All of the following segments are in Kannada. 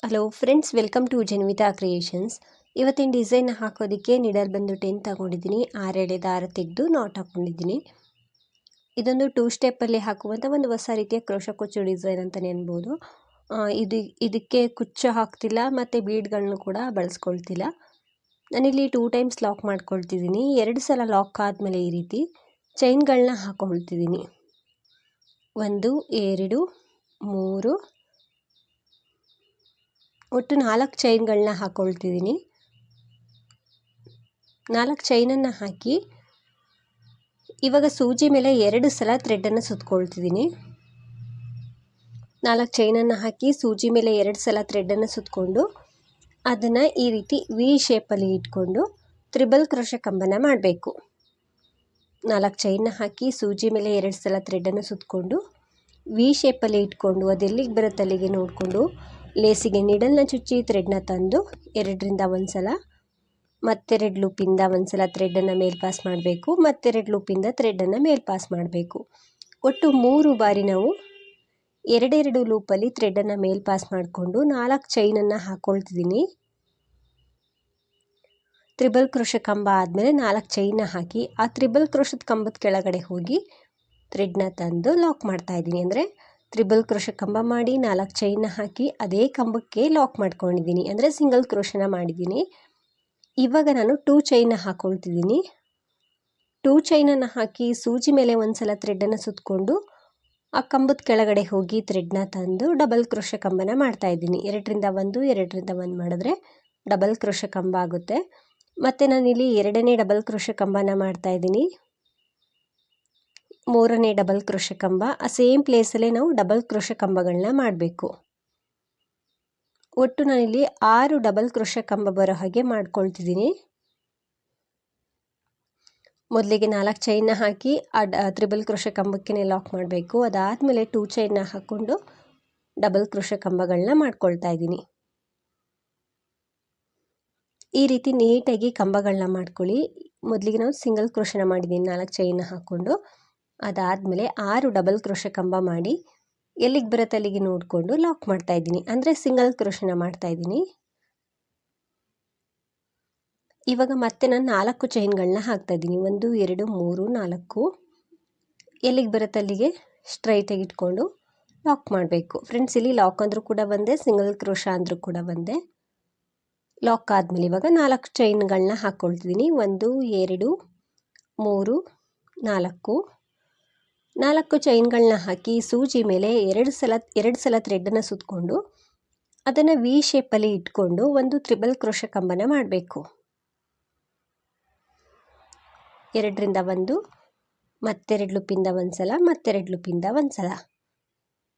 Hello friends, welcome to Janvita creations. ಇವತ್ತಿನ ಡಿಸೈನ್ ಹಾಕೋದಕ್ಕೆ ನೀಡಲ್ ಬಂದು 10 ತಗೊಂಡಿದ್ದೀನಿ. 6 ಎಳೆ ದಾರ ತೆಗೆದು ನಾಟ್ ಹಾಕ್ಕೊಂಡಿದ್ದೀನಿ. ಇದೊಂದು 2 ಸ್ಟೆಪ್ಪಲ್ಲಿ ಹಾಕುವಂಥ ಒಂದು ಹೊಸ ರೀತಿಯ ಕ್ರೋಶ ಕುಚ್ಚು ಡಿಸೈನ್ ಅಂತಲೇ ಅನ್ಬೋದು. ಇದಕ್ಕೆ ಕುಚ್ಚು ಹಾಕ್ತಿಲ್ಲ ಮತ್ತು ಬೀಡ್ಗಳನ್ನು ಕೂಡ ಬಳಸ್ಕೊಳ್ತಿಲ್ಲ. ನಾನಿಲ್ಲಿ 2 ಟೈಮ್ಸ್ ಲಾಕ್ ಮಾಡ್ಕೊಳ್ತಿದ್ದೀನಿ. 2 ಸಲ ಲಾಕ್ ಆದಮೇಲೆ ಈ ರೀತಿ ಚೈನ್ಗಳನ್ನ ಹಾಕ್ಕೊಳ್ತಿದ್ದೀನಿ. 1 2 3 ಒಟ್ಟು 4 ಚೈನ್ಗಳನ್ನ ಹಾಕ್ಕೊಳ್ತಿದ್ದೀನಿ. 4 ಚೈನನ್ನು ಹಾಕಿ ಇವಾಗ ಸೂಜಿ ಮೇಲೆ 2 ಸಲ ಥ್ರೆಡನ್ನು ಸುತ್ಕೊಳ್ತಿದ್ದೀನಿ. 4 ಚೈನನ್ನು ಹಾಕಿ ಸೂಜಿ ಮೇಲೆ 2 ಸಲ ಥ್ರೆಡನ್ನು ಸುತ್ತಕೊಂಡು ಅದನ್ನು ಈ ರೀತಿ ವಿ ಶೇಪಲ್ಲಿ ಇಟ್ಕೊಂಡು ತ್ರಿಬಲ್ ಕ್ರೋಶ ಕಂಬನ ಮಾಡಬೇಕು. 4 ಚೈನ್ನ ಹಾಕಿ ಸೂಜಿ ಮೇಲೆ 2 ಸಲ ಥ್ರೆಡನ್ನು ಸುತ್ತಕೊಂಡು ವಿ ಶೇಪಲ್ಲಿ ಇಟ್ಕೊಂಡು ಅದೆಲ್ಲಿಗೆ ಬರುತ್ತೆ ಅಲ್ಲಿಗೆ ನೋಡಿಕೊಂಡು ಲೇಸಿಗೆ ನೀಡಲ್ನ ಚುಚ್ಚಿ ಥ್ರೆಡ್ನ ತಂದು 2ರಿಂದ 1 ಸಲ ಮತ್ತೆರಡು ಲೂಪಿಂದ 1 ಸಲ ಥ್ರೆಡನ್ನು ಮೇಲ್ ಪಾಸ್ ಮಾಡಬೇಕು. ಮತ್ತೆರಡು ಲೂಪಿಂದ ಥ್ರೆಡನ್ನು ಮೇಲ್ ಪಾಸ್ ಮಾಡಬೇಕು. ಒಟ್ಟು 3 ಬಾರಿ ನಾವು 2 ಲೂಪಲ್ಲಿ ಥ್ರೆಡನ್ನು ಮೇಲ್ ಪಾಸ್ ಮಾಡಿಕೊಂಡು 4 ಚೈನನ್ನು ಹಾಕ್ಕೊಳ್ತಿದ್ದೀನಿ. ತ್ರಿಬಲ್ ಕ್ರೋಶ ಕಂಬ ಆದಮೇಲೆ 4 ಚೈನ್ನ ಹಾಕಿ ಆ ತ್ರಿಬಲ್ ಕ್ರೋಶದ ಕಂಬದ ಕೆಳಗಡೆ ಹೋಗಿ ಥ್ರೆಡ್ನ ತಂದು ಲಾಕ್ ಮಾಡ್ತಾ ಇದ್ದೀನಿ. ಅಂದರೆ ತ್ರಿಬಲ್ ಕ್ರೋಶ ಕಂಬ ಮಾಡಿ 4 ಚೈನ್ನ ಹಾಕಿ ಅದೇ ಕಂಬಕ್ಕೆ ಲಾಕ್ ಮಾಡ್ಕೊಂಡಿದ್ದೀನಿ, ಅಂದರೆ ಸಿಂಗಲ್ ಕ್ರೋಶನ ಮಾಡಿದ್ದೀನಿ. ಇವಾಗ ನಾನು 2 ಚೈನ್ನ ಹಾಕ್ಕೊಳ್ತಿದ್ದೀನಿ. 2 ಚೈನನ್ನು ಹಾಕಿ ಸೂಜಿ ಮೇಲೆ 1 ಸಲ ಥ್ರೆಡನ್ನು ಸುತ್ತಕೊಂಡು ಆ ಕಂಬದ ಕೆಳಗಡೆ ಹೋಗಿ ಥ್ರೆಡ್ನ ತಂದು ಡಬಲ್ ಕ್ರೋಶ ಕಂಬನ ಮಾಡ್ತಾ ಇದ್ದೀನಿ. 2ರಿಂದ 1 2ರಿಂದ 1 ಮಾಡಿದ್ರೆ ಡಬಲ್ ಕ್ರೋಶ ಕಂಬ ಆಗುತ್ತೆ. ಮತ್ತು ನಾನಿಲ್ಲಿ 2ನೇ ಡಬಲ್ ಕ್ರೋಶ ಕಂಬನ ಮಾಡ್ತಾ ಇದ್ದೀನಿ. 3ನೇ ಡಬಲ್ ಕ್ರೋಶ ಕಂಬ ಆ ಸೇಮ್ ಪ್ಲೇಸಲ್ಲೇ ನಾವು ಡಬಲ್ ಕ್ರೋಶ ಕಂಬಗಳನ್ನ ಮಾಡಬೇಕು. ಒಟ್ಟು ನಾನಿಲ್ಲಿ 6 ಡಬಲ್ ಕ್ರೋಶ ಕಂಬ ಬರೋ ಹಾಗೆ ಮಾಡ್ಕೊಳ್ತಿದ್ದೀನಿ. ಮೊದಲಿಗೆ 4 ಚೈನ್ನ ಹಾಕಿ ತ್ರಿಬಲ್ ಕ್ರೋಶ ಕಂಬಕ್ಕೆ ಲಾಕ್ ಮಾಡಬೇಕು. ಅದಾದಮೇಲೆ 2 ಚೈನ್ನ ಹಾಕ್ಕೊಂಡು ಡಬಲ್ ಕ್ರೋಶ ಕಂಬಗಳನ್ನ ಮಾಡ್ಕೊಳ್ತಾ ಇದ್ದೀನಿ. ಈ ರೀತಿ ನೀಟಾಗಿ ಕಂಬಗಳನ್ನ ಮಾಡ್ಕೊಳ್ಳಿ. ಮೊದಲಿಗೆ ನಾವು ಸಿಂಗಲ್ ಕ್ರೋಶನ ಮಾಡಿದ್ದೀನಿ 4 ಚೈನ್ನ ಹಾಕ್ಕೊಂಡು. ಅದಾದಮೇಲೆ 6 ಡಬಲ್ ಕ್ರೋಶ ಕಂಬ ಮಾಡಿ ಎಲ್ಲಿಗೆ ಬರುತ್ತೆ ಅಲ್ಲಿಗೆ ನೋಡಿಕೊಂಡು ಲಾಕ್ ಮಾಡ್ತಾ ಇದ್ದೀನಿ, ಅಂದರೆ ಸಿಂಗಲ್ ಕ್ರೋಶನ ಮಾಡ್ತಾ ಇದ್ದೀನಿ. ಇವಾಗ ಮತ್ತೆ ನಾನು 4 ಚೈನ್ಗಳನ್ನ ಹಾಕ್ತಾ ಇದ್ದೀನಿ. 1 2 3 4 ಎಲ್ಲಿಗೆ ಬರುತ್ತೆ ಅಲ್ಲಿಗೆ ಸ್ಟ್ರೈಟಾಗಿ ಇಟ್ಕೊಂಡು ಲಾಕ್ ಮಾಡಬೇಕು. ಫ್ರೆಂಡ್ಸ್, ಇಲ್ಲಿ ಲಾಕ್ ಅಂದರೂ ಕೂಡ ಒಂದೇ, ಸಿಂಗಲ್ ಕ್ರೋಶ ಅಂದರೂ ಕೂಡ ಒಂದೇ. ಲಾಕ್ ಆದಮೇಲೆ ಇವಾಗ 4 ಚೈನ್ಗಳನ್ನ ಹಾಕ್ಕೊಳ್ತಿದ್ದೀನಿ. 1 2 3 4 ಚೈನ್ಗಳನ್ನ ಹಾಕಿ ಸೂಜಿ ಮೇಲೆ 2 ಸಲ ಥ್ರೆಡನ್ನು ಸುತ್ತಕೊಂಡು ಅದನ್ನು ವಿ ಶೇಪಲ್ಲಿ ಇಟ್ಕೊಂಡು ಒಂದು ತ್ರಿಬಲ್ ಕ್ರೋಶ ಕಂಬನ ಮಾಡಬೇಕು. 2ರಿಂದ 1 ಮತ್ತೆರಡು ಲೂಪಿಂದ 1 ಸಲ ಮತ್ತೆರಡು ಲೂಪಿಂದ 1 ಸಲ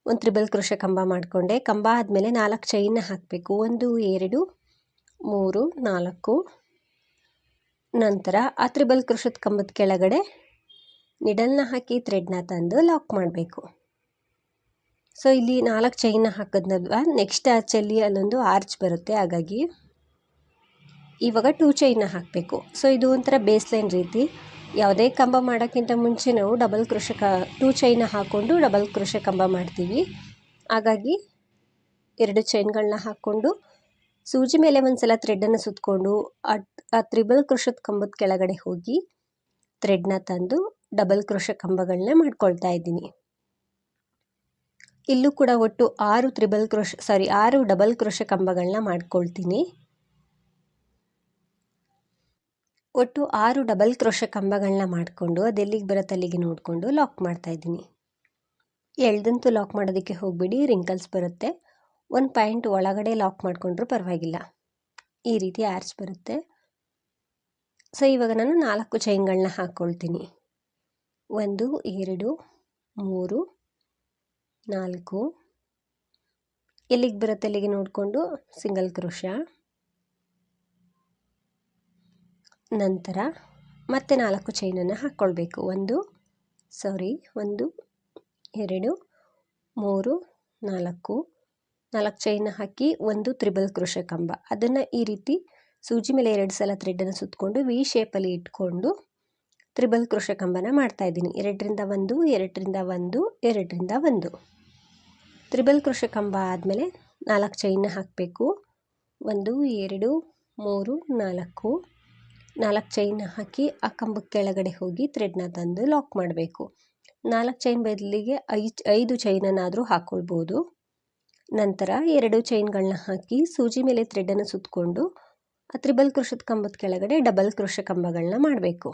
ಒಂದು ತ್ರಿಬಲ್ ಕ್ರೋಶ ಕಂಬ ಮಾಡಿಕೊಂಡೆ. ಕಂಬ ಆದಮೇಲೆ 4 ಚೈನ್ನ ಹಾಕಬೇಕು. 1 2 3 4 ನಂತರ ಆ ತ್ರಿಬಲ್ ಕ್ರೋಶದ ಕಂಬದ ಕೆಳಗಡೆ ನಿಡಲ್ನ ಹಾಕಿ ಥ್ರೆಡ್ನ ತಂದು ಲಾಕ್ ಮಾಡಬೇಕು. ಸೊ ಇಲ್ಲಿ 4 ಚೈನ್ನ ಹಾಕಿದ್ನಲ್ವ, ನೆಕ್ಸ್ಟ್ ಆರ್ಚಲ್ಲಿ ಅಲ್ಲೊಂದು ಆರ್ಚ್ ಬರುತ್ತೆ. ಹಾಗಾಗಿ ಇವಾಗ 2 ಚೈನ್ನ ಹಾಕಬೇಕು. ಸೊ ಇದು ಒಂಥರ ಬೇಸ್ ಲೈನ್ ರೀತಿ. ಯಾವುದೇ ಕಂಬ ಮಾಡೋಕ್ಕಿಂತ ಮುಂಚೆ ನಾವು 2 ಚೈನ್ನ ಹಾಕ್ಕೊಂಡು ಡಬಲ್ ಕ್ರೋಶ ಕಂಬ ಮಾಡ್ತೀವಿ. ಹಾಗಾಗಿ 2 ಚೈನ್ಗಳನ್ನ ಹಾಕ್ಕೊಂಡು ಸೂಜಿ ಮೇಲೆ 1 ಸಲ ಥ್ರೆಡನ್ನು ಸುತ್ತಕೊಂಡು ಆ ತ್ರಿಬಲ್ ಕ್ರೋಶದ ಕಂಬದ ಕೆಳಗಡೆ ಹೋಗಿ ಥ್ರೆಡ್ನ ತಂದು ಡಬಲ್ ಕ್ರೋಶ ಕಂಬಗಳನ್ನ ಮಾಡ್ಕೊಳ್ತಾ ಇದ್ದೀನಿ. ಇಲ್ಲೂ ಕೂಡ ಒಟ್ಟು 6 ಡಬಲ್ ಕ್ರೋಶ ಕಂಬಗಳನ್ನ ಮಾಡ್ಕೊಳ್ತೀನಿ. ಒಟ್ಟು 6 ಡಬಲ್ ಕ್ರೋಶ ಕಂಬಗಳನ್ನ ಮಾಡಿಕೊಂಡು ಅದೆಲ್ಲಿಗೆ ಬರುತ್ತೆ ಅಲ್ಲಿಗೆ ನೋಡಿಕೊಂಡು ಲಾಕ್ ಮಾಡ್ತಾ ಇದ್ದೀನಿ. ಎಳ್ದಂತೂ ಲಾಕ್ ಮಾಡೋದಕ್ಕೆ ಹೋಗಬೇಡಿ, ರಿಂಕಲ್ಸ್ ಬರುತ್ತೆ. ಒಂದು ಪಾಯಿಂಟ್ ಒಳಗಡೆ ಲಾಕ್ ಮಾಡಿಕೊಂಡ್ರೂ ಪರವಾಗಿಲ್ಲ. ಈ ರೀತಿ ಆರ್ಚ್ ಬರುತ್ತೆ. ಸೊ ಇವಾಗ ನಾನು 4 ಚೈನ್ಗಳನ್ನ ಹಾಕ್ಕೊಳ್ತೀನಿ. 1 2 3 4 ಎಲ್ಲಿಗೆ ಬರುತ್ತೆ ಅಲ್ಲಿಗೆ ನೋಡಿಕೊಂಡು ಸಿಂಗಲ್ ಕ್ರೋಶ. ನಂತರ ಮತ್ತೆ 4 ಚೈನನ್ನು ಹಾಕ್ಕೊಳ್ಬೇಕು. 1 2 3 4 ಚೈನ ಹಾಕಿ ಒಂದು ತ್ರಿಬಲ್ ಕ್ರೋಶ ಕಂಬ, ಅದನ್ನು ಈ ರೀತಿ ಸೂಜಿ ಮೇಲೆ 2 ಸಲ ಥ್ರೆಡನ್ನು ಸುತ್ತಕೊಂಡು ವಿ ಶೇಪಲ್ಲಿ ಇಟ್ಕೊಂಡು ತ್ರಿಬಲ್ ಕ್ರೋಶ ಕಂಬನ ಮಾಡ್ತಾ ಇದ್ದೀನಿ. 2ರಿಂದ 1 2ರಿಂದ 1 2ರಿಂದ 1 ತ್ರಿಬಲ್ ಕ್ರೋಶ ಕಂಬ ಆದಮೇಲೆ 4 ಚೈನ್ನ ಹಾಕಬೇಕು. 1 2 3 4 4 ಚೈನ್ನ ಹಾಕಿ ಆ ಕಂಬಕ್ಕೆ ಕೆಳಗಡೆ ಹೋಗಿ ಥ್ರೆಡ್ನ ತಂದು ಲಾಕ್ ಮಾಡಬೇಕು. 4 ಚೈನ್ ಬದಲಿಗೆ 5 ಚೈನನ್ನಾದರೂ ಹಾಕ್ಕೊಳ್ಬೋದು. ನಂತರ 2 ಚೈನ್ಗಳನ್ನ ಹಾಕಿ ಸೂಜಿ ಮೇಲೆ ಥ್ರೆಡನ್ನು ಸುತ್ತಕೊಂಡು ಆ ತ್ರಿಬಲ್ ಕ್ರೋಶದ ಕಂಬದ ಕೆಳಗಡೆ ಡಬಲ್ ಕ್ರೋಶ ಕಂಬಗಳನ್ನ ಮಾಡಬೇಕು.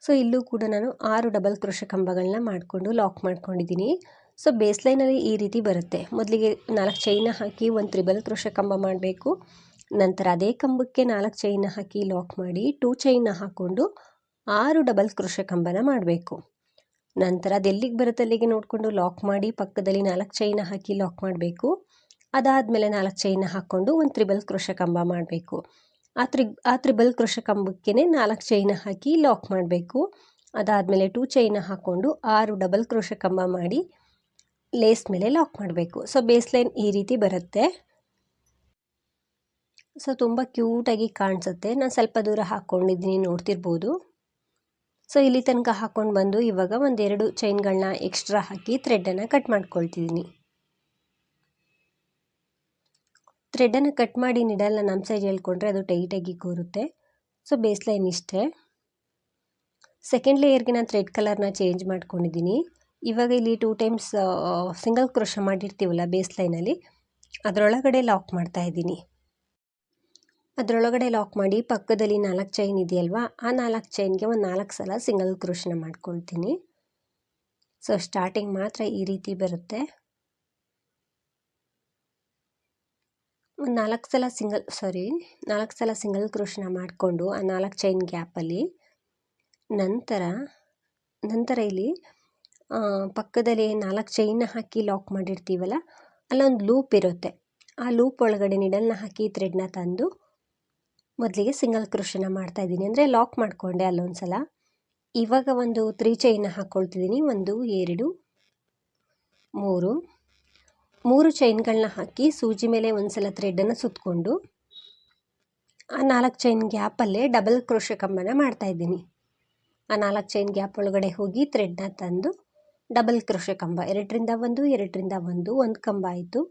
ಸೊ ಇಲ್ಲೂ ಕೂಡ ನಾನು 6 ಡಬಲ್ ಕ್ರೋಶ ಕಂಬಗಳನ್ನ ಮಾಡಿಕೊಂಡು ಲಾಕ್ ಮಾಡ್ಕೊಂಡಿದ್ದೀನಿ. ಸೊ ಬೇಸ್ಲೈನಲ್ಲಿ ಈ ರೀತಿ ಬರುತ್ತೆ. ಮೊದಲಿಗೆ 4 ಚೈನ್ನ ಹಾಕಿ ಒಂದು ತ್ರಿಬಲ್ ಕ್ರೋಶ ಕಂಬ ಮಾಡಬೇಕು. ನಂತರ ಅದೇ ಕಂಬಕ್ಕೆ 4 ಚೈನ್ನ ಹಾಕಿ ಲಾಕ್ ಮಾಡಿ 2 ಚೈನ್ನ ಹಾಕ್ಕೊಂಡು 6 ಡಬಲ್ ಕ್ರೋಶ ಕಂಬನ ಮಾಡಬೇಕು. ನಂತರ ಅದೆಲ್ಲಿಗೆ ಬರುತ್ತೆ ಅಲ್ಲಿಗೆ ನೋಡಿಕೊಂಡು ಲಾಕ್ ಮಾಡಿ ಪಕ್ಕದಲ್ಲಿ 4 ಚೈನ್ನ ಹಾಕಿ ಲಾಕ್ ಮಾಡಬೇಕು. ಅದಾದಮೇಲೆ 4 ಚೈನ್ನ ಹಾಕ್ಕೊಂಡು ಒಂದು ತ್ರಿಬಲ್ ಕ್ರೋಶ ಕಂಬ ಮಾಡಬೇಕು. ಆ ತ್ರಿಬಲ್ ಕ್ರೋಶ ಕಂಬಕ್ಕೆ 4 ಚೈನ್ನ ಹಾಕಿ ಲಾಕ್ ಮಾಡಬೇಕು. ಅದಾದಮೇಲೆ 2 ಚೈನ್ನ ಹಾಕ್ಕೊಂಡು 6 ಡಬಲ್ ಕ್ರೋಶ ಕಂಬ ಮಾಡಿ ಲೇಸ್ ಮೇಲೆ ಲಾಕ್ ಮಾಡಬೇಕು. ಸೊ ಬೇಸ್ಲೈನ್ ಈ ರೀತಿ ಬರುತ್ತೆ. ಸೊ ತುಂಬ ಕ್ಯೂಟಾಗಿ ಕಾಣಿಸುತ್ತೆ. ನಾನು ಸ್ವಲ್ಪ ದೂರ ಹಾಕ್ಕೊಂಡಿದ್ದೀನಿ, ನೋಡ್ತಿರ್ಬೋದು. ಸೊ ಇಲ್ಲಿ ತನಕ ಹಾಕ್ಕೊಂಡು ಬಂದು ಇವಾಗ 1-2 ಚೈನ್ಗಳನ್ನ ಎಕ್ಸ್ಟ್ರಾ ಹಾಕಿ ಥ್ರೆಡನ್ನು ಕಟ್ ಮಾಡ್ಕೊಳ್ತಿದ್ದೀನಿ. ಥ್ರೆಡನ್ನು ಕಟ್ ಮಾಡಿ ನಿಡಲ್ನ ನಮ್ಮ ಸೈಡ್ ಹೇಳ್ಕೊಂಡ್ರೆ ಅದು ಟೈಟಾಗಿ ಕೂರುತ್ತೆ. ಸೊ ಬೇಸ್ಲೈನ್ ಇಷ್ಟೇ. ಸೆಕೆಂಡ್ ಲೇಯರ್ಗೆ ನಾನು ಥ್ರೆಡ್ ಕಲರ್ನ ಚೇಂಜ್ ಮಾಡ್ಕೊಂಡಿದ್ದೀನಿ. ಇವಾಗ ಇಲ್ಲಿ 2 ಟೈಮ್ಸ್ ಸಿಂಗಲ್ ಕ್ರೋಶ ಮಾಡಿರ್ತೀವಲ್ಲ ಬೇಸ್ಲೈನಲ್ಲಿ, ಅದರೊಳಗಡೆ ಲಾಕ್ ಮಾಡ್ತಾ ಇದ್ದೀನಿ. ಅದರೊಳಗಡೆ ಲಾಕ್ ಮಾಡಿ ಪಕ್ಕದಲ್ಲಿ 4 ಚೈನ್ ಇದೆಯಲ್ವಾ, ಆ 4 ಚೈನ್ಗೆ ಒಂದು 4 ಸಲ ಸಿಂಗಲ್ ಕ್ರೋಶನ ಮಾಡ್ಕೊಳ್ತೀನಿ. ಸೊ ಸ್ಟಾರ್ಟಿಂಗ್ ಮಾತ್ರ ಈ ರೀತಿ ಬರುತ್ತೆ. ಒಂದು 4 ಸಲ ಸಿಂಗಲ್ ಕ್ರೋಶನ ಮಾಡಿಕೊಂಡು ಆ 4 ಚೈನ್ ಗ್ಯಾಪಲ್ಲಿ ನಂತರ ಇಲ್ಲಿ ಪಕ್ಕದಲ್ಲಿ 4 ಚೈನ್ನ ಹಾಕಿ ಲಾಕ್ ಮಾಡಿರ್ತೀವಲ್ಲ, ಅಲ್ಲೊಂದು ಲೂಪ್ ಇರುತ್ತೆ. ಆ ಲೂಪ್ ಒಳಗಡೆ ನಿಡಲ್ನ ಹಾಕಿ ಥ್ರೆಡ್ನ ತಂದು ಮೊದಲಿಗೆ ಸಿಂಗಲ್ ಕ್ರೋಶನ ಮಾಡ್ತಾಯಿದ್ದೀನಿ, ಅಂದರೆ ಲಾಕ್ ಮಾಡಿಕೊಂಡೆ ಅಲ್ಲೊಂದು ಸಲ. ಇವಾಗ ಒಂದು 3 ಚೈನ್ನ ಹಾಕ್ಕೊಳ್ತಿದ್ದೀನಿ. 1 2 3 ಚೈನ್ಗಳನ್ನ ಹಾಕಿ ಸೂಜಿ ಮೇಲೆ ಒಂದು ಸಲ ಥ್ರೆಡನ್ನು ಸುತ್ತಕೊಂಡು ಆ 4 ಚೈನ್ ಗ್ಯಾಪಲ್ಲೇ ಡಬಲ್ ಕ್ರೋಶ ಕಂಬನ ಮಾಡ್ತಾಯಿದ್ದೀನಿ. ಆ 4 ಚೈನ್ ಗ್ಯಾಪ್ ಒಳಗಡೆ ಹೋಗಿ ಥ್ರೆಡ್ನ ತಂದು ಡಬಲ್ ಕ್ರೋಶ ಕಂಬ 2ರಿಂದ 1 2ರಿಂದ 1 ಒಂದು ಕಂಬ ಆಯಿತು.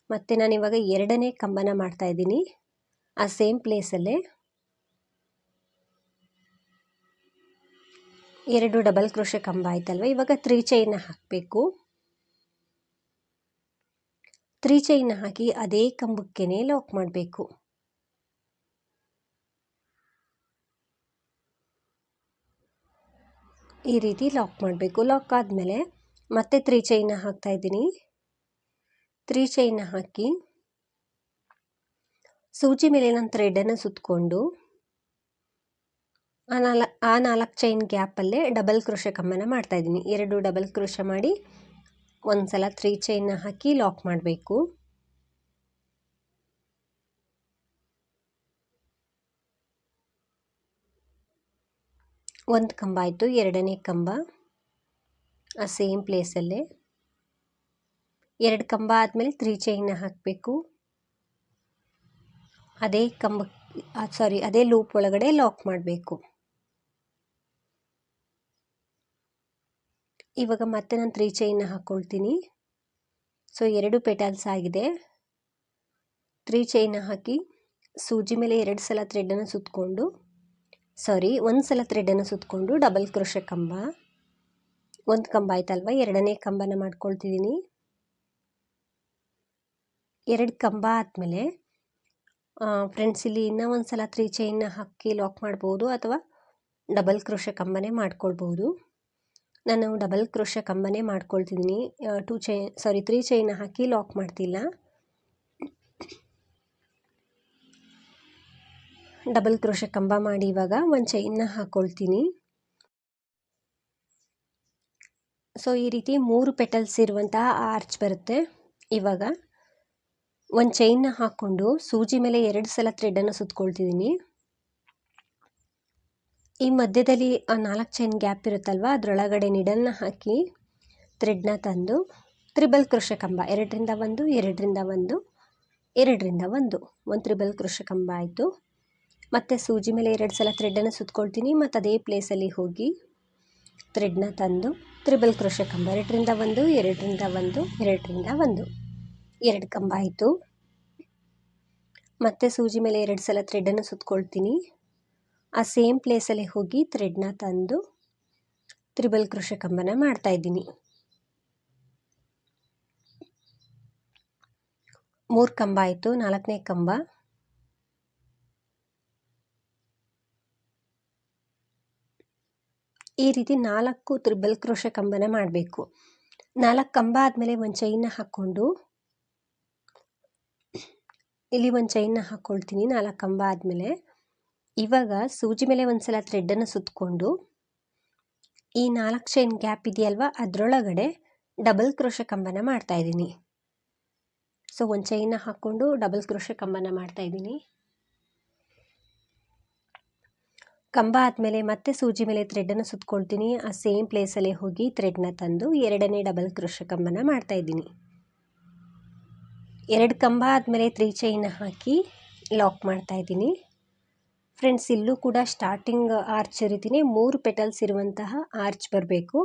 ಮತ್ತು ನಾನಿವಾಗ 2ನೇ ಕಂಬನ ಮಾಡ್ತಾಯಿದ್ದೀನಿ. ಆ ಸೇಮ್ ಪ್ಲೇಸಲ್ಲೇ 2 ಡಬಲ್ ಕ್ರೋಶ ಕಂಬ ಆಯ್ತಲ್ವ. ಇವಾಗ 3 ಚೈನ್ನ ಹಾಕಬೇಕು. 3 ಚೈನ್ನ ಹಾಕಿ ಅದೇ ಕಂಬಕ್ಕೇ ಲಾಕ್ ಮಾಡಬೇಕು. ಈ ರೀತಿ ಲಾಕ್ ಮಾಡಬೇಕು. ಲಾಕ್ ಆದಮೇಲೆ ಮತ್ತೆ 3 ಚೈನ್ನ ಹಾಕ್ತಾಯಿದ್ದೀನಿ. 3 ಚೈನ್ನ ಹಾಕಿ ಸೂಜಿ ಮೇಲೆ ನಾನು ಥ್ರೆಡನ್ನು ಸುತ್ತಕೊಂಡು ಆ 4 ಚೈನ್ ಗ್ಯಾಪಲ್ಲೇ ಡಬಲ್ ಕ್ರೋಶ ಕಂಬನ ಮಾಡ್ತಾಯಿದ್ದೀನಿ. 2 ಡಬಲ್ ಕ್ರೋಶ ಮಾಡಿ ಒಂದು ಸಲ 3 ಚೈನ್ನ ಹಾಕಿ ಲಾಕ್ ಮಾಡಬೇಕು. ಒಂದು ಕಂಬ ಆಯಿತು. 2ನೇ ಕಂಬ ಆ ಸೇಮ್ ಪ್ಲೇಸಲ್ಲೇ 2 ಕಂಬ ಆದಮೇಲೆ 3 ಚೈನ್ನ ಹಾಕಬೇಕು. ಅದೇ ಲೂಪ್ ಒಳಗಡೆ ಲಾಕ್ ಮಾಡಬೇಕು. ಇವಾಗ ಮತ್ತೆ ನಾನು 3 ಚೈನ್ನ ಹಾಕ್ಕೊಳ್ತೀನಿ. ಸೊ 2 ಪೆಟಲ್ಸ್ ಆಗಿದೆ. 3 ಚೈನ್ನ ಹಾಕಿ ಸೂಜಿ ಮೇಲೆ 2 ಸಲ ಥ್ರೆಡನ್ನು ಸುತ್ತಕೊಂಡು ಒಂದು ಸಲ ಥ್ರೆಡನ್ನು ಸುತ್ತಕೊಂಡು ಡಬಲ್ ಕ್ರೋಶ ಕಂಬ ಒಂದು ಕಂಬ ಆಯ್ತಲ್ವ. 2ನೇ ಕಂಬನ ಮಾಡ್ಕೊಳ್ತಿದ್ದೀನಿ. 2 ಕಂಬ ಆದಮೇಲೆ ಫ್ರೆಂಡ್ಸ್ ಇಲ್ಲಿ ಇನ್ನೂ ಒಂದು ಸಲ 3 ಚೈನ್ನ ಹಾಕಿ ಲಾಕ್ ಮಾಡ್ಬೋದು ಅಥವಾ ಡಬಲ್ ಕ್ರೋಶ ಕಂಬನೇ ಮಾಡ್ಕೊಳ್ಬೋದು. ನಾನು ಡಬಲ್ ಕ್ರೋಶ ಕಂಬನೇ ಮಾಡ್ಕೊಳ್ತಿದ್ದೀನಿ. 3 ಚೈನ್ನ ಹಾಕಿ ಲಾಕ್ ಮಾಡ್ತಿಲ್ಲ. ಡಬಲ್ ಕ್ರೋಶ ಕಂಬ ಮಾಡಿ ಇವಾಗ ಒಂದು ಚೈನ್ನ ಹಾಕ್ಕೊಳ್ತೀನಿ. ಸೊ ಈ ರೀತಿ 3 ಪೆಟಲ್ಸ್ ಇರುವಂತಹ ಆರ್ಚ್ ಬರುತ್ತೆ. ಇವಾಗ ಒಂದು ಚೈನ್ನ ಹಾಕ್ಕೊಂಡು ಸೂಜಿ ಮೇಲೆ 2 ಸಲ ಥ್ರೆಡನ್ನು ಸುತ್ತಕೊಳ್ತಿದ್ದೀನಿ. ಈ ಮಧ್ಯದಲ್ಲಿ ಆ 4 ಚೈನ್ ಗ್ಯಾಪ್ ಇರುತ್ತಲ್ವ, ಅದರೊಳಗಡೆ ನಿಡಲ್ನ ಹಾಕಿ ಥ್ರೆಡ್ನ ತಂದು ತ್ರಿಬಲ್ ಕ್ರೋಶ ಕಂಬ 2ರಿಂದ 1 2ರಿಂದ 1 2ರಿಂದ 1 ಒಂದು ತ್ರಿಬಲ್ ಕ್ರೋಶ ಕಂಬ ಆಯಿತು. ಮತ್ತು ಸೂಜಿ ಮೇಲೆ 2 ಸಲ ಥ್ರೆಡನ್ನು ಸುತ್ತಕೊಳ್ತೀನಿ. ಮತ್ತು ಅದೇ ಪ್ಲೇಸಲ್ಲಿ ಹೋಗಿ ಥ್ರೆಡ್ನ ತಂದು ತ್ರಿಬಲ್ ಕ್ರೋಶ ಕಂಬ 2ರಿಂದ 1 2ರಿಂದ 1 2ರಿಂದ 1 2 ಕಂಬ ಆಯಿತು. ಮತ್ತೆ ಸೂಜಿ ಮೇಲೆ 2 ಸಲ ಥ್ರೆಡನ್ನು ಸುತ್ಕೊಳ್ತೀನಿ. ಆ ಸೇಮ್ ಪ್ಲೇಸಲ್ಲಿ ಹೋಗಿ ಥ್ರೆಡ್ನ ತಂದು ತ್ರಿಬಲ್ ಕ್ರೋಶೆ ಕಂಬನ ಮಾಡ್ತಾ ಇದ್ದೀನಿ. 3 ಕಂಬ ಆಯಿತು. 4ನೇ ಕಂಬ. ಈ ರೀತಿ 4 ತ್ರಿಬಲ್ ಕ್ರೋಶೆ ಕಂಬನ ಮಾಡಬೇಕು. 4 ಕಂಬ ಆದಮೇಲೆ ಒಂದು ಚೈನ್ನ ಹಾಕ್ಕೊಂಡು ಇಲ್ಲಿ ಒಂದು ಚೈನ್ನ ಹಾಕ್ಕೊಳ್ತೀನಿ. 4 ಕಂಬ ಆದಮೇಲೆ ಇವಾಗ ಸೂಜಿ ಮೇಲೆ ಒಂದು ಸಲ ಥ್ರೆಡನ್ನು ಸುತ್ತಕೊಂಡು ಈ 4 ಚೈನ್ ಗ್ಯಾಪ್ ಇದೆಯಲ್ವಾ ಅದರೊಳಗಡೆ ಡಬಲ್ ಕ್ರೋಶೆ ಕಂಬನ ಮಾಡ್ತಾ ಇದ್ದೀನಿ. ಸೊ ಒಂದು ಚೈನ್ನ ಹಾಕ್ಕೊಂಡು ಡಬಲ್ ಕ್ರೋಶೆ ಕಂಬನ ಮಾಡ್ತಾ ಇದ್ದೀನಿ. ಕಂಬ ಆದಮೇಲೆ ಮತ್ತೆ ಸೂಜಿ ಮೇಲೆ ಥ್ರೆಡನ್ನು ಸುತ್ಕೊಳ್ತೀನಿ. ಆ ಸೇಮ್ ಪ್ಲೇಸಲ್ಲೇ ಹೋಗಿ ಥ್ರೆಡ್ನ ತಂದು 2ನೇ ಡಬಲ್ ಕ್ರೋಶೆ ಕಂಬನ ಮಾಡ್ತಾ ಇದ್ದೀನಿ. 2 ಕಂಬ ಆದಮೇಲೆ 3 ಚೈನ್ ಹಾಕಿ ಲಾಕ್ ಮಾಡ್ತಾ ಇದ್ದೀನಿ. ಫ್ರೆಂಡ್ಸ್, ಇಲ್ಲೂ ಕೂಡ ಸ್ಟಾರ್ಟಿಂಗ್ ಆರ್ಚ್ ರೀತಿಯೇ 3 ಪೆಟಲ್ಸ್ ಇರುವಂತಹ ಆರ್ಚ್ ಬರಬೇಕು.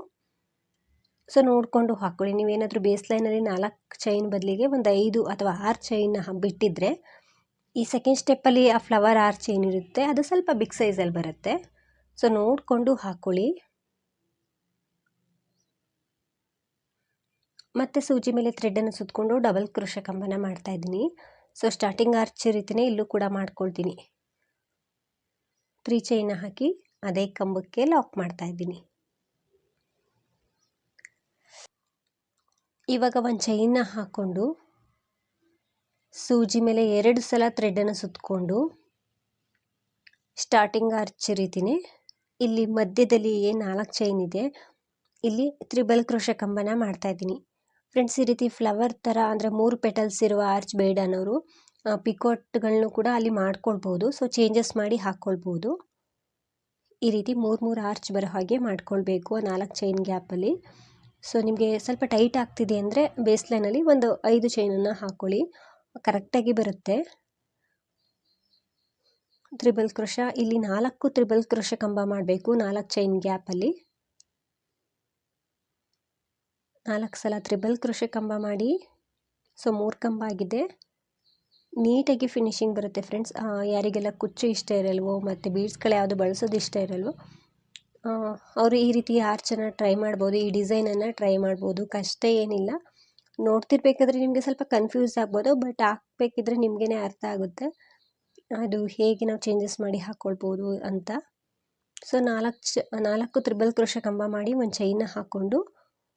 ಸೊ ನೋಡಿಕೊಂಡು ಹಾಕ್ಕೊಳ್ಳಿ. ನೀವೇನಾದರೂ ಬೇಸ್ ಲೈನಲ್ಲಿ 4 ಚೈನ್ ಬದಲಿಗೆ ಒಂದು 5 ಅಥವಾ 6 ಚೈನ್ ಬಿಟ್ಟಿದ್ರೆ ಈ ಸೆಕೆಂಡ್ ಸ್ಟೆಪ್ಪಲ್ಲಿ ಆ ಫ್ಲವರ್ ಆರ್ಚ್ ಏನಿರುತ್ತೆ ಅದು ಸ್ವಲ್ಪ ಬಿಗ್ ಸೈಜಲ್ಲಿ ಬರುತ್ತೆ. ಸೊ ನೋಡಿಕೊಂಡು ಹಾಕ್ಕೊಳ್ಳಿ. ಮತ್ತೆ ಸೂಜಿ ಮೇಲೆ ಥ್ರೆಡನ್ನು ಸುತ್ತಕೊಂಡು ಡಬಲ್ ಕ್ರೋಶೆ ಕಂಬನ ಮಾಡ್ತಾ ಇದ್ದೀನಿ. ಸೊ ಸ್ಟಾರ್ಟಿಂಗ್ ಆರ್ಚ್ ರೀತಿಯೇ ಇಲ್ಲೂ ಕೂಡ ಮಾಡ್ಕೊಳ್ತೀನಿ. 3 ಚೈನ ಹಾಕಿ ಅದೇ ಕಂಬಕ್ಕೆ ಲಾಕ್ ಮಾಡ್ತಾ ಇದ್ದೀನಿ. ಇವಾಗ ಒಂದು ಚೈನ್ನ ಹಾಕ್ಕೊಂಡು ಸೂಜಿ ಮೇಲೆ 2 ಸಲ ಥ್ರೆಡನ್ನು ಸುತ್ತಕೊಂಡು ಸ್ಟಾರ್ಟಿಂಗ್ ಆರ್ಚ್ ರೀತಿಯೇ ಇಲ್ಲಿ ಮಧ್ಯದಲ್ಲಿ ಏನು 4 ಚೈನ್ ಇದೆ ಇಲ್ಲಿ ತ್ರಿಬಲ್ ಕ್ರೋಶೆ ಕಂಬನ ಮಾಡ್ತಾ ಇದ್ದೀನಿ. ಫ್ರೆಂಡ್ಸ್, ಈ ರೀತಿ ಫ್ಲವರ್ ಥರ ಅಂದರೆ 3 ಪೆಟಲ್ಸ್ ಇರುವ ಆರ್ಚ್ ಬೇಡ ಅನ್ನೋರು ಪಿಕೋಟ್ಗಳನ್ನು ಕೂಡ ಅಲ್ಲಿ ಮಾಡ್ಕೊಳ್ಬೋದು. ಸೊ ಚೇಂಜಸ್ ಮಾಡಿ ಹಾಕ್ಕೊಳ್ಬೋದು. ಈ ರೀತಿ 3 ಆರ್ಚ್ ಬರೋ ಹಾಗೆ ಮಾಡ್ಕೊಳ್ಬೇಕು ಆ 4 ಚೈನ್ ಗ್ಯಾಪಲ್ಲಿ. ಸೊ ನಿಮಗೆ ಸ್ವಲ್ಪ ಟೈಟ್ ಆಗ್ತಿದೆ ಅಂದರೆ ಬೇಸ್ ಲೈನಲ್ಲಿ ಒಂದು 5 ಚೈನನ್ನು ಹಾಕ್ಕೊಳ್ಳಿ, ಕರೆಕ್ಟಾಗಿ ಬರುತ್ತೆ. ತ್ರಿಬಲ್ ಕ್ರೋಶ ಇಲ್ಲಿ 4 ತ್ರಿಬಲ್ ಕ್ರೋಶ ಕಂಬ ಮಾಡಬೇಕು 4 ಚೈನ್ ಗ್ಯಾಪಲ್ಲಿ. 4 ಸಲ ತ್ರಿಬಲ್ ಕ್ರೋಶೆ ಕಂಬ ಮಾಡಿ. ಸೊ 3 ಕಂಬ ಆಗಿದೆ. ನೀಟಾಗಿ ಫಿನಿಶಿಂಗ್ ಬರುತ್ತೆ ಫ್ರೆಂಡ್ಸ್. ಯಾರಿಗೆಲ್ಲ ಕುಚ್ಚು ಇಷ್ಟ ಇರಲ್ವೋ ಮತ್ತು ಬೀಡ್ಸ್ಗಳು ಯಾವುದು ಬಳಸೋದು ಇಷ್ಟ ಇರಲ್ವೋ ಅವರು ಈ ರೀತಿ ಆರ್ಚನ್ನು ಟ್ರೈ ಮಾಡ್ಬೋದು, ಈ ಡಿಸೈನನ್ನು ಟ್ರೈ ಮಾಡ್ಬೋದು. ಕಷ್ಟ ಏನಿಲ್ಲ. ನೋಡ್ತಿರ್ಬೇಕಾದ್ರೆ ನಿಮಗೆ ಸ್ವಲ್ಪ ಕನ್ಫ್ಯೂಸ್ ಆಗ್ಬೋದು, ಬಟ್ ಹಾಕ್ಬೇಕಿದ್ರೆ ನಿಮಗೇ ಅರ್ಥ ಆಗುತ್ತೆ ಅದು ಹೇಗೆ ನಾವು ಚೇಂಜಸ್ ಮಾಡಿ ಹಾಕ್ಕೊಳ್ಬೋದು ಅಂತ. ಸೊ 4 ತ್ರಿಬಲ್ ಕ್ರೋಶೆ ಕಂಬ ಮಾಡಿ ಒಂದು ಚೈನ್ನ ಹಾಕ್ಕೊಂಡು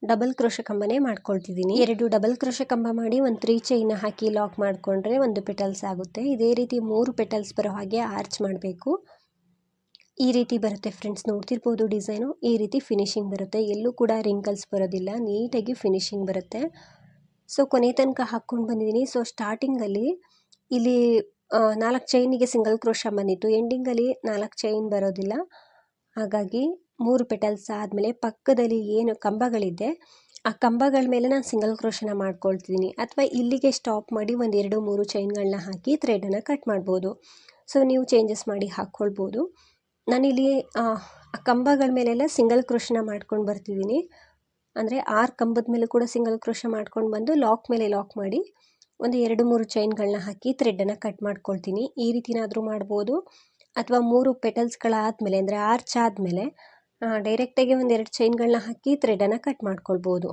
ಡಬಲ್ ಕ್ರೋಶೆ ಕಂಬನೇ ಮಾಡ್ಕೊಳ್ತಿದ್ದೀನಿ. 2 ಡಬಲ್ ಕ್ರೋಶೆ ಕಂಬ ಮಾಡಿ ಒಂದು 3 ಚೈನ್ ಹಾಕಿ ಲಾಕ್ ಮಾಡಿಕೊಂಡ್ರೆ 1 ಪೆಟಲ್ಸ್ ಆಗುತ್ತೆ. ಇದೇ ರೀತಿ 3 ಪೆಟಲ್ಸ್ ಬರೋ ಹಾಗೆ ಆರ್ಚ್ ಮಾಡಬೇಕು. ಈ ರೀತಿ ಬರುತ್ತೆ ಫ್ರೆಂಡ್ಸ್, ನೋಡ್ತಿರ್ಬೋದು ಡಿಸೈನು. ಈ ರೀತಿ ಫಿನಿಶಿಂಗ್ ಬರುತ್ತೆ, ಎಲ್ಲೂ ಕೂಡ ರಿಂಕಲ್ಸ್ ಬರೋದಿಲ್ಲ, ನೀಟಾಗಿ ಫಿನಿಶಿಂಗ್ ಬರುತ್ತೆ. ಸೊ ಕೊನೆ ತನಕ ಹಾಕ್ಕೊಂಡು ಬಂದಿದ್ದೀನಿ. ಸೊ ಸ್ಟಾರ್ಟಿಂಗಲ್ಲಿ ಇಲ್ಲಿ 4 ಚೈನಿಗೆ ಸಿಂಗಲ್ ಕ್ರೋಶ ಬಂದಿತ್ತು, ಎಂಡಿಂಗಲ್ಲಿ 4 ಚೈನ್ ಬರೋದಿಲ್ಲ. ಹಾಗಾಗಿ 3 ಪೆಟಲ್ಸ್ ಆದಮೇಲೆ ಪಕ್ಕದಲ್ಲಿ ಏನು ಕಂಬಗಳಿದೆ ಆ ಕಂಬಗಳ ಮೇಲೆ ನಾನು ಸಿಂಗಲ್ ಕ್ರೋಶನ ಮಾಡ್ಕೊಳ್ತಿದ್ದೀನಿ. ಅಥವಾ ಇಲ್ಲಿಗೆ ಸ್ಟಾಪ್ ಮಾಡಿ ಒಂದು 2-3 ಚೈನ್ಗಳನ್ನ ಹಾಕಿ ಥ್ರೆಡನ್ನು ಕಟ್ ಮಾಡ್ಬೋದು. ಸೊ ನೀವು ಚೇಂಜಸ್ ಮಾಡಿ ಹಾಕ್ಕೊಳ್ಬೋದು. ನಾನಿಲ್ಲಿ ಆ ಕಂಬಗಳ ಮೇಲೆಲ್ಲ ಸಿಂಗಲ್ ಕ್ರೋಶನ ಮಾಡ್ಕೊಂಡು ಬರ್ತಿದ್ದೀನಿ. ಅಂದರೆ 6 ಕಂಬದ ಮೇಲೂ ಕೂಡ ಸಿಂಗಲ್ ಕ್ರೋಶ ಮಾಡ್ಕೊಂಡು ಬಂದು ಲಾಕ್ ಮೇಲೆ ಲಾಕ್ ಮಾಡಿ ಒಂದು 2-3 ಚೈನ್ಗಳನ್ನ ಹಾಕಿ ಥ್ರೆಡನ್ನು ಕಟ್ ಮಾಡ್ಕೊಳ್ತೀನಿ. ಈ ರೀತಿನಾದರೂ ಮಾಡ್ಬೋದು. ಅಥವಾ 3 ಪೆಟಲ್ಸ್ಗಳಾದಮೇಲೆ ಅಂದರೆ ಆರ್ಚ್ ಆದಮೇಲೆ ಡೈರೆಕ್ಟಾಗಿ ಒಂದು 2 ಚೈನ್ಗಳನ್ನ ಹಾಕಿ ಥ್ರೆಡನ್ನು ಕಟ್ ಮಾಡ್ಕೊಳ್ಬೋದು.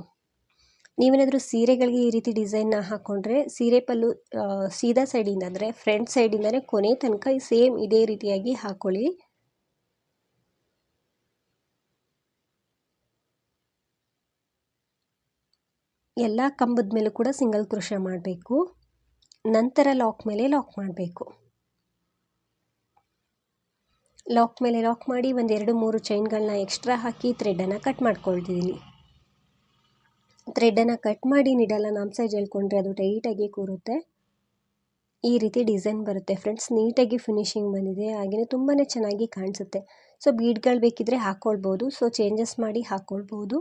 ನೀವೇನಾದರೂ ಸೀರೆಗಳಿಗೆ ಈ ರೀತಿ ಡಿಸೈನ್ನ ಹಾಕ್ಕೊಂಡ್ರೆ ಸೀರೆ ಪಲ್ಲು ಸೀದಾ ಸೈಡಿಂದ ಅಂದರೆ ಫ್ರಂಟ್ ಸೈಡಿಂದನೇ ಕೊನೆ ತನಕ ಸೇಮ್ ಇದೇ ರೀತಿಯಾಗಿ ಹಾಕ್ಕೊಳ್ಳಿ. ಎಲ್ಲ ಕಂಬದ ಮೇಲೂ ಕೂಡ ಸಿಂಗಲ್ ಕ್ರೋಶ ಮಾಡಬೇಕು. ನಂತರ ಲಾಕ್ ಮೇಲೆ ಲಾಕ್ ಮಾಡಬೇಕು. ಲಾಕ್ ಮೇಲೆ ಲಾಕ್ ಮಾಡಿ ಒಂದು 2-3 ಚೈನ್ಗಳನ್ನ ಎಕ್ಸ್ಟ್ರಾ ಹಾಕಿ ಥ್ರೆಡನ್ನು ಕಟ್ ಮಾಡ್ಕೊಳ್ತಿದ್ದೀನಿ. ಥ್ರೆಡನ್ನು ಕಟ್ ಮಾಡಿ ನೀಡಲ್ಲ ನಮ್ಮ ಸೈಜ್ ಹೇಳ್ಕೊಂಡ್ರೆ ಅದು ಟೈಟಾಗಿ ಕೂರುತ್ತೆ. ಈ ರೀತಿ ಡಿಸೈನ್ ಬರುತ್ತೆ ಫ್ರೆಂಡ್ಸ್. ನೀಟಾಗಿ ಫಿನಿಶಿಂಗ್ ಬಂದಿದೆ, ಹಾಗೆಯೇ ತುಂಬಾ ಚೆನ್ನಾಗಿ ಕಾಣಿಸುತ್ತೆ. ಸೊ ಬೀಡ್ಗಳು ಬೇಕಿದ್ರೆ ಹಾಕ್ಕೊಳ್ಬೋದು. ಸೊ ಚೇಂಜಸ್ ಮಾಡಿ ಹಾಕ್ಕೊಳ್ಬೋದು.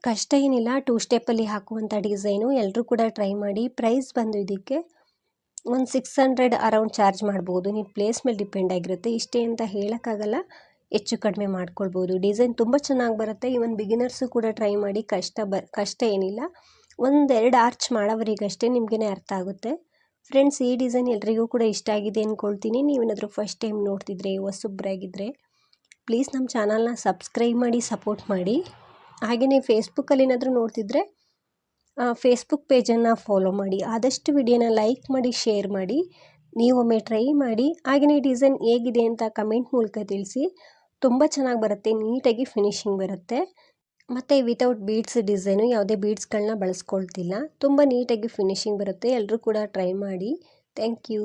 ಕಷ್ಟ ಏನಿಲ್ಲ, 2 ಸ್ಟೆಪ್ಪಲ್ಲಿ ಹಾಕುವಂಥ ಡಿಸೈನು. ಎಲ್ಲರೂ ಕೂಡ ಟ್ರೈ ಮಾಡಿ. ಪ್ರೈಸ್ ಬಂದು ಇದಕ್ಕೆ ಒಂದು 600 ಅರೌಂಡ್ ಚಾರ್ಜ್ ಮಾಡ್ಬೋದು. ನೀವು ಪ್ಲೇಸ್ ಮೇಲೆ ಡಿಪೆಂಡ್ ಆಗಿರುತ್ತೆ. ಇಷ್ಟೇ ಅಂತ ಹೇಳೋಕ್ಕಾಗಲ್ಲ, ಹೆಚ್ಚು ಕಡಿಮೆ ಮಾಡ್ಕೊಳ್ಬೋದು. ಡಿಸೈನ್ ತುಂಬ ಚೆನ್ನಾಗಿ ಬರುತ್ತೆ. ಈವನ್ ಬಿಗಿನರ್ಸು ಕೂಡ ಟ್ರೈ ಮಾಡಿ, ಕಷ್ಟ ಏನಿಲ್ಲ. ಒಂದೆರಡು ಆರ್ಚ್ ಮಾಡೋವರಿಗಷ್ಟೇ ನಿಮಗೇ ಅರ್ಥ ಆಗುತ್ತೆ. ಫ್ರೆಂಡ್ಸ್, ಈ ಡಿಸೈನ್ ಎಲ್ರಿಗೂ ಕೂಡ ಇಷ್ಟ ಆಗಿದೆ ಅಂದ್ಕೊಳ್ತೀನಿ. ನೀವೇನಾದರೂ ಫಸ್ಟ್ ಟೈಮ್ ನೋಡ್ತಿದ್ರೆ, ಹೊಸಬ್ರಾಗಿದ್ದರೆ ಪ್ಲೀಸ್ ನಮ್ಮ ಚಾನಲ್ನ ಸಬ್ಸ್ಕ್ರೈಬ್ ಮಾಡಿ ಸಪೋರ್ಟ್ ಮಾಡಿ. ಹಾಗೆಯೇ ಫೇಸ್ಬುಕ್ಕಲ್ಲಿ ಏನಾದರೂ ನೋಡ್ತಿದ್ರೆ ಫೇಸ್ಬುಕ್ ಪೇಜನ್ನು ಫಾಲೋ ಮಾಡಿ. ಆದಷ್ಟು ವಿಡಿಯೋನ ಲೈಕ್ ಮಾಡಿ, ಶೇರ್ ಮಾಡಿ. ನೀವೊಮ್ಮೆ ಟ್ರೈ ಮಾಡಿ. ಹಾಗೆಯೇ ಡಿಸೈನ್ ಹೇಗಿದೆ ಅಂತ ಕಮೆಂಟ್ ಮೂಲಕ ತಿಳಿಸಿ. ತುಂಬ ಚೆನ್ನಾಗಿ ಬರುತ್ತೆ, ನೀಟಾಗಿ ಫಿನಿಶಿಂಗ್ ಬರುತ್ತೆ. ಮತ್ತು ವಿತೌಟ್ ಬೀಡ್ಸ್ ಡಿಸೈನು, ಯಾವುದೇ ಬೀಡ್ಸ್ಗಳನ್ನ ಬಳಸ್ಕೊಳ್ತಿಲ್ಲ. ತುಂಬ ನೀಟಾಗಿ ಫಿನಿಶಿಂಗ್ ಬರುತ್ತೆ. ಎಲ್ಲರೂ ಕೂಡ ಟ್ರೈ ಮಾಡಿ. Thank you.